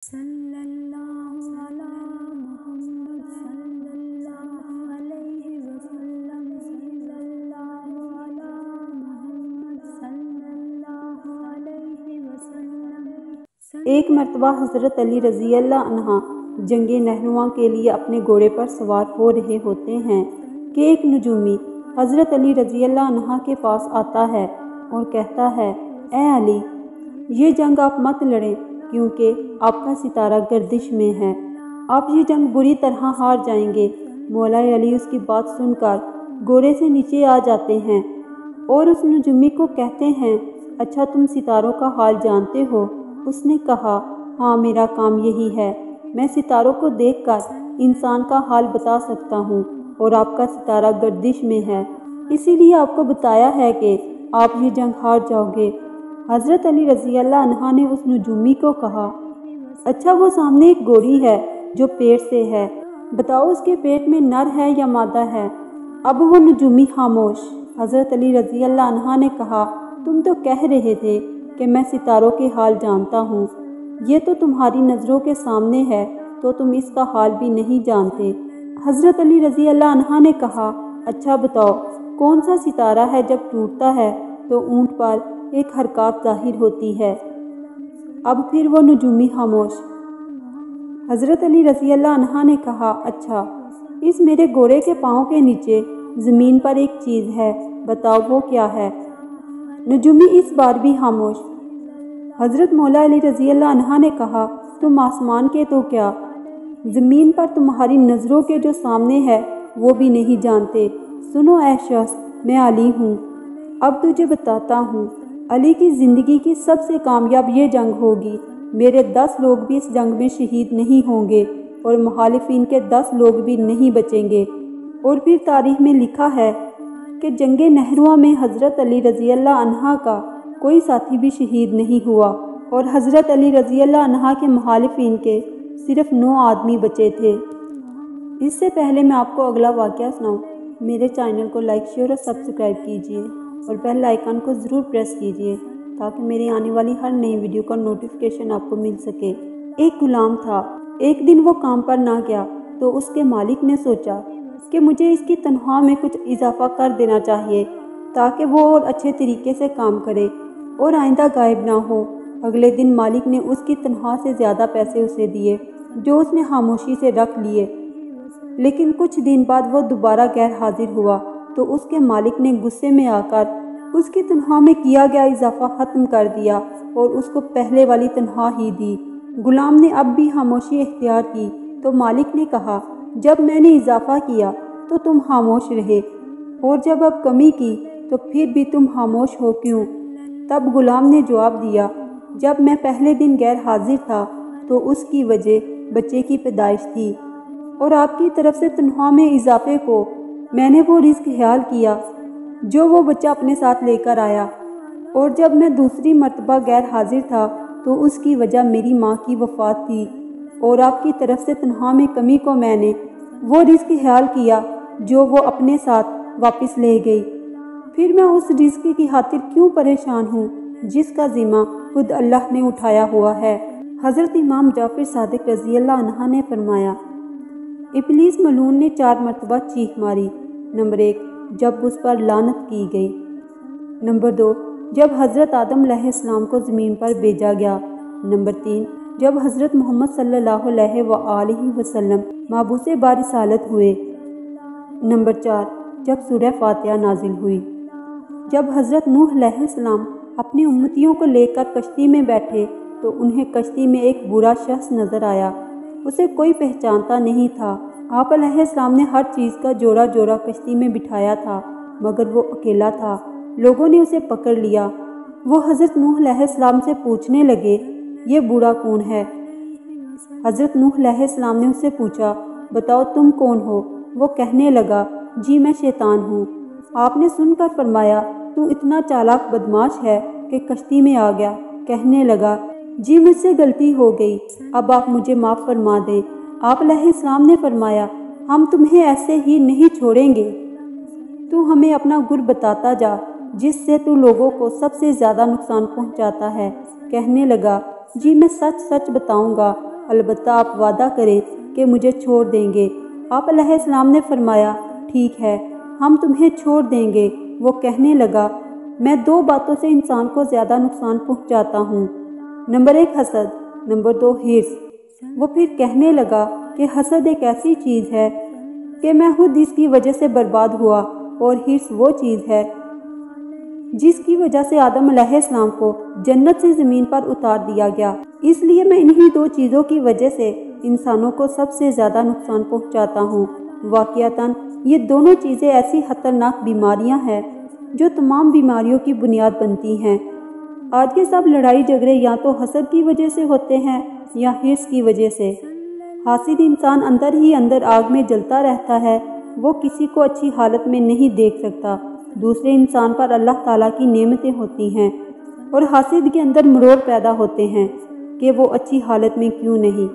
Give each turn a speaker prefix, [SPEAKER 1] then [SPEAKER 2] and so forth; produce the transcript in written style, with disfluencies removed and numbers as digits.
[SPEAKER 1] सल्लल्लाहु अला मुहम्मद सल्लल्लाहु अलैहि वसल्लम सल्लल्लाहु अला मुहम्मद सल्लल्लाहु अलैहि वसल्लम।
[SPEAKER 2] एक मर्तबा हज़रत अली रज़ी अल्लाह अन्हा जंग नहरुआ के लिए अपने घोड़े पर सवार हो रहे होते हैं कि एक नजूमी हज़रत अली रज़ी अल्लाह अन्हा के पास आता है और कहता है, ए अली, ये जंग आप मत लड़ें क्योंकि आपका सितारा गर्दिश में है, आप ये जंग बुरी तरह हार जाएंगे। मौला अली उसकी बात सुनकर घोड़े से नीचे आ जाते हैं और उस नजूमी को कहते हैं, अच्छा तुम सितारों का हाल जानते हो? उसने कहा, हाँ मेरा काम यही है, मैं सितारों को देखकर इंसान का हाल बता सकता हूँ और आपका सितारा गर्दिश में है, इसीलिए आपको बताया है कि आप ये जंग हार जाओगे। हज़रत अली रज़ी अल्लाह अन्हा ने उस नजूमी को कहा, अच्छा वो सामने एक घोड़ी है जो पेट से है, बताओ उसके पेट में नर है या मादा है? अब वो नजूमी खामोश। हज़रत अली रज़ी अल्लाह अन्हा ने कहा, तुम तो कह रहे थे कि मैं सितारों के हाल जानता हूँ, ये तो तुम्हारी नज़रों के सामने है तो तुम इसका हाल भी नहीं जानते। हज़रत अली रज़ी अल्लाह अन्हा ने कहा, अच्छा बताओ कौन सा सितारा है जब टूटता है तो ऊँट पर एक हरकत ज़ाहिर होती है? अब फिर वो नजूमी खामोश। हज़रत अली रज़ी अल्लाह अन्हा ने कहा, अच्छा इस मेरे घोड़े के पाँव के नीचे ज़मीन पर एक चीज़ है, बताओ वो क्या है? नजूमी इस बार भी खामोश। हज़रत मौला अली रज़ी अल्लाह अन्हा ने कहा, तुम आसमान के तो क्या, ज़मीन पर तुम्हारी नज़रों के जो सामने है वो भी नहीं जानते। सुनो ऐ शख्स, मैं अली हूँ, अब तुझे बताता हूँ, अली की ज़िंदगी की सबसे कामयाब ये जंग होगी, मेरे 10 लोग भी इस जंग में शहीद नहीं होंगे और मुखालिफिन के 10 लोग भी नहीं बचेंगे। और फिर तारीख़ में लिखा है कि जंग नहरुआ में हज़रत अली रज़ी अल्लाह अन्हा का कोई साथी भी शहीद नहीं हुआ और हज़रत अली रज़ी अल्लाह अन्हा के मुखालिफिन के सिर्फ 9 आदमी बचे थे। इससे पहले मैं आपको अगला वाक़या सुनाऊँ, मेरे चैनल को लाइक शेयर और सब्सक्राइब कीजिए और बेल आइकन को ज़रूर प्रेस कीजिए ताकि मेरी आने वाली हर नई वीडियो का नोटिफिकेशन आपको मिल सके। एक गुलाम था, एक दिन वो काम पर ना गया तो उसके मालिक ने सोचा कि मुझे इसकी तनख्वाह में कुछ इजाफा कर देना चाहिए ताकि वो और अच्छे तरीके से काम करे और आइंदा गायब ना हो। अगले दिन मालिक ने उसकी तनख्वाह से ज़्यादा पैसे उसे दिए जो उसने खामोशी से रख लिए, लेकिन कुछ दिन बाद वो दोबारा गैर हाजिर हुआ तो उसके मालिक ने गुस्से में आकर उसकी तनख्वाह में किया गया इजाफा ख़त्म कर दिया और उसको पहले वाली तनख्वाह ही दी। गुलाम ने अब भी खामोशी इख्तियार की तो मालिक ने कहा, जब मैंने इजाफा किया तो तुम खामोश रहे और जब अब कमी की तो फिर भी तुम खामोश हो क्यों? तब गुलाम ने जवाब दिया, जब मैं पहले दिन गैर हाजिर था तो उसकी वजह बच्चे की पैदाइश थी और आपकी तरफ से तनख्वाह में इजाफे को मैंने वो रिस्क ख्याल किया जो वो बच्चा अपने साथ लेकर आया, और जब मैं दूसरी मर्तबा गैर हाजिर था तो उसकी वजह मेरी माँ की वफ़ात थी और आपकी तरफ से तनख्वाह में कमी को मैंने वो रिस्क ख्याल किया जो वो अपने साथ वापस ले गई। फिर मैं उस रिस्क की खातिर क्यों परेशान हूँ जिसका ज़िम्मा खुद अल्लाह ने उठाया हुआ है। हज़रत इमाम जाफ़र सादिक रज़ी अल्लाह अन्हा ने फरमाया, इब्लीस मलून ने 4 मरतबा चीख मारी। नंबर 1, जब उस पर लानत की गई। नंबर 2, जब हज़रत आदम अलैहिस्सलाम को ज़मीन पर भेजा गया। नंबर 3, जब हज़रत मोहम्मद सल्लल्लाहु अलैहि वसल्लम माबूसे बारिसालत हुए। नंबर 4, जब सूरह फातिहा नाजिल हुई। जब हज़रत नूह अलैहिस्सलाम अपनी उम्मतियों को लेकर कश्ती में बैठे तो उन्हें कश्ती में एक बुरा शख्स नज़र आया, उसे कोई पहचानता नहीं था। आप अलैहिस्सलाम ने हर चीज़ का जोड़ा जोड़ा कश्ती में बिठाया था मगर वो अकेला था। लोगों ने उसे पकड़ लिया। वो हज़रत नूह अलैहिस्सलाम से पूछने लगे, ये बूढ़ा कौन है? हज़रत नूह अलैहिस्सलाम ने उससे पूछा, बताओ तुम कौन हो? वो कहने लगा, जी मैं शैतान हूँ। आपने सुनकर फरमाया, तू इतना चालाक बदमाश है कि कश्ती में आ गया। कहने लगा, जी मुझसे गलती हो गई, अब आप मुझे माफ़ फरमा दें। आप अलैहिस्सलाम ने फरमाया, हम तुम्हें ऐसे ही नहीं छोड़ेंगे, तू हमें अपना गुर बताता जा जिससे तू लोगों को सबसे ज़्यादा नुकसान पहुंचाता है। कहने लगा, जी मैं सच सच बताऊंगा, البتہ آپ وعدہ کریں کہ مجھے چھوڑ دیں گے۔ آپ علیہ السلام نے فرمایا ٹھیک ہے، ہم تمہیں چھوڑ دیں گے۔ وہ کہنے لگا میں 2 باتوں سے انسان کو زیادہ نقصان پہنچاتا ہوں، نمبر 1 حسد، نمبر 2 ہرس۔ وہ پھر کہنے لگا کہ حسد ایک ایسی چیز ہے کہ میں خود اس کی وجہ سے برباد ہوا، اور ہرس وہ چیز ہے جس کی وجہ سے آدم علیہ السلام کو جنت سے زمین پر اتار دیا گیا۔ اس لیے میں انہی 2 چیزوں کی وجہ سے انسانوں کو سب سے زیادہ نقصان پہنچاتا ہوں۔ واقعتاً یہ دونوں چیزیں ایسی خطرناک بیماریاں ہیں جو تمام بیماریوں کی بنیاد بنتی ہیں۔ آج کے سب لڑائی جھگڑے یا تو حسد کی وجہ سے ہوتے ہیں یا ہرس کی وجہ سے۔ حاسد انسان اندر ہی اندر آگ میں جلتا رہتا ہے، وہ کسی کو اچھی حالت میں نہیں دیکھ سکتا۔ دوسرے انسان پر اللہ تعالیٰ کی نعمتیں ہوتی ہیں اور حاسد کے اندر مروڑ پیدا ہوتے ہیں کہ وہ اچھی حالت میں کیوں نہیں۔